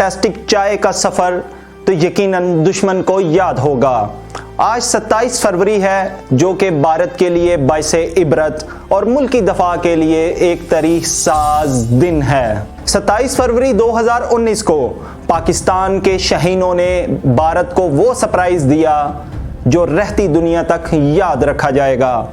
Fantastic چائے کا سفر تو یقیناً دشمن کو یاد ہوگا۔ آج 27 فروری ہے جو کہ بھارت کے لیے باعث عبرت اور ملکی دفاع کے لیے ایک تاریخ ساز دن ہے۔ 27 فروری 2019 کو پاکستان کے شاہینوں نے بھارت کو وہ سرپرائز دیا جو رہتی دنیا تک یاد رکھا جائے گا۔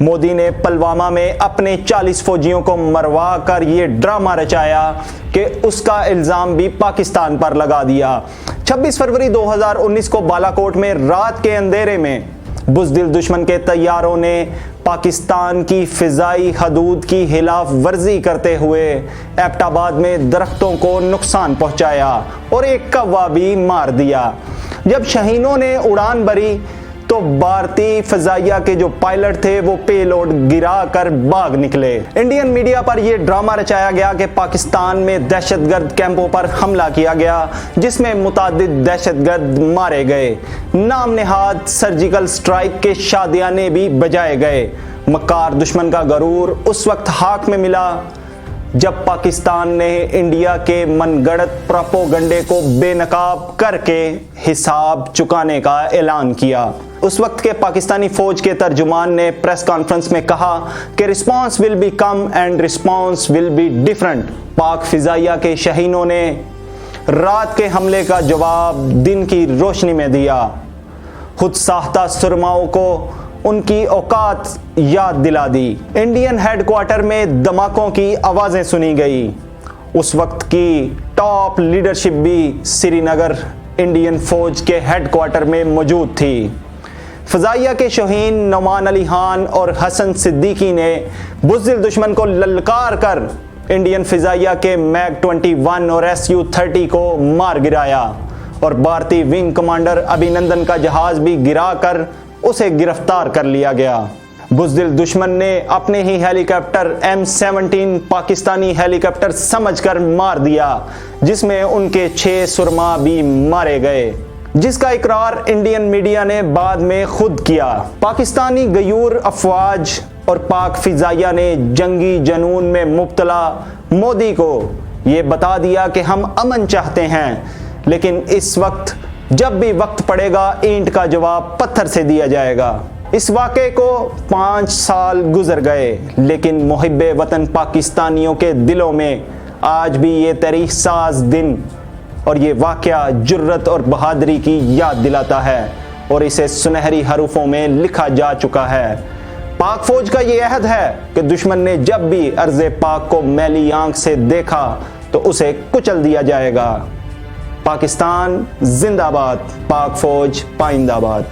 مودی نے پلوامہ میں اپنے 40 فوجیوں کو مروا کر یہ ڈرامہ رچایا کہ اس کا الزام بھی پاکستان پر لگا دیا۔ 26 فروری 2019 کو بالاکوٹ میں رات کے اندھیرے میں بزدل دشمن کے طیاروں نے پاکستان کی فضائی حدود کی خلاف ورزی کرتے ہوئے ایبٹ آباد میں درختوں کو نقصان پہنچایا اور ایک کوا بھی مار دیا۔ جب شاہینوں نے اڑان بھری تو بھارتی فضائیہ کے جو پائلٹ تھے وہ پے لوڈ گرا کر بھاگ نکلے۔ انڈین میڈیا پر یہ ڈرامہ رچایا گیا کہ پاکستان میں دہشت گرد کیمپوں پر حملہ کیا گیا جس میں متعدد دہشت گرد مارے گئے۔ نام نہاد سرجیکل سٹرائک کے شادیانے بھی بجائے گئے۔ مکار دشمن کا غرور اس وقت ہاک میں ملا جب پاکستان نے انڈیا کے من گڑت پروپیگنڈے کو بے نقاب کر کے حساب چکانے کا اعلان کیا۔ اس وقت کے پاکستانی فوج کے ترجمان نے پریس کانفرنس میں کہا کہ response will be come and response will be different. پاک فضائیہ کے شاہینوں نے رات کے حملے کا جواب دن کی روشنی میں دیا۔ خود ساختہ سرماؤں کو ان کی اوقات یاد دلا دی۔ انڈین ہیڈ کوارٹر میں دھماکوں کی آوازیں سنی گئی۔ اس وقت کی ٹاپ لیڈرشپ بھی سری نگر انڈین فوج کے ہیڈ کوارٹر میں موجود تھی۔ فضائیہ کے شاہین نعمان علی خان اور حسن صدیقی نے بزدل دشمن کو للکار کر انڈین فضائیہ کے میگ 21 اور SU-30 کو مار گرایا اور بھارتی ونگ کمانڈر ابھی نندن کا جہاز بھی گرا کر اسے گرفتار کر لیا گیا۔ بزدل دشمن نے اپنے ہی ہیلی کاپٹر M17 پاکستانی ہیلی کاپٹر سمجھ کر مار دیا جس میں ان کے 6 سرما بھی مارے گئے، جس کا اقرار انڈین میڈیا نے بعد میں خود کیا۔ پاکستانی غیور افواج اور پاک فضائیہ نے جنگی جنون میں مبتلا مودی کو یہ بتا دیا کہ ہم امن چاہتے ہیں، لیکن اس وقت جب بھی وقت پڑے گا اینٹ کا جواب پتھر سے دیا جائے گا۔ اس واقعے کو 5 سال گزر گئے لیکن محب وطن پاکستانیوں کے دلوں میں آج بھی یہ تاریخ ساز دن اور یہ واقعہ جرت اور بہادری کی یاد دلاتا ہے اور اسے سنہری حروفوں میں لکھا جا چکا ہے۔ پاک فوج کا یہ عہد ہے کہ دشمن نے جب بھی ارض پاک کو میلی آنکھ سے دیکھا تو اسے کچل دیا جائے گا۔ پاکستان زندہ باد، پاک فوج پائندہ باد۔